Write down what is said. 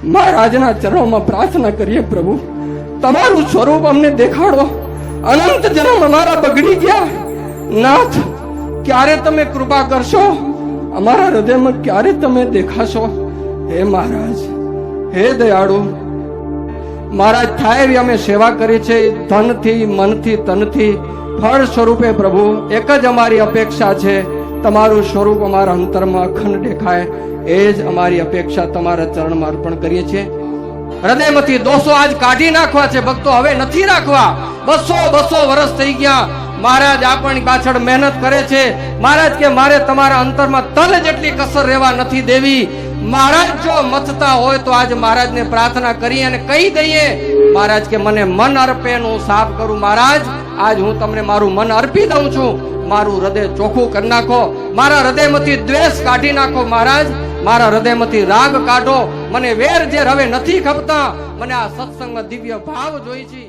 મહારાજના ચરણોમાં પ્રાર્થના કરીએ પ્રભુ, તમારું સ્વરૂપ અમને દેખાડો. અનંત જન્મ અમારા બગડી ગયા. નાથ, ક્યારે તમે કૃપા કરશો? અમારા હૃદયમાં ક્યારે તમે દેખાશો? હે મહારાજ, હે દયાળુ મહારાજ, થાય એવી અમે સેવા કરી છે, ધનથી, મનથી, તનથી. ફળ સ્વરૂપે પ્રભુ એક જ અમારી અપેક્ષા છે, તમારું સ્વરૂપ અમારા અંતરમાં અખંડ દેખાય. એ જ અમારી અપેક્ષા તમારા ચરણમાં અર્પણ કરીએ છીએ. હૃદયમાંથી દોષો આજ કાઢી નાખવા છે ભક્તો, હવે નથી રાખવા. 200 વર્ષ થઈ ગયા. મહારાજ આપણી પાછળ મહેનત કરે છે. મહારાજ કે મારે તમારા અંતરમાં તલ જેટલી કસર રહેવા નથી દેવી. મહારાજ જો મથતા હોય તો આજ મહારાજને પ્રાર્થના કરી અને કહી દઈએ, મહારાજ કે મને મન અર્પે હું સાફ કરું. મહારાજ, આજ હું તમને મારું મન અર્પી દઉં છું. મારું હૃદય ચોખ્ખું કરી નાખો. મારા હૃદયમાંથી દ્વેષ કાઢી નાખો. મહારાજ, મારા હૃદયમાંથી રાગ કાઢો. મને વેર ઝેર હવે નથી ખપતા. મને આ સત્સંગમાં દિવ્ય ભાવ જોઈ છે.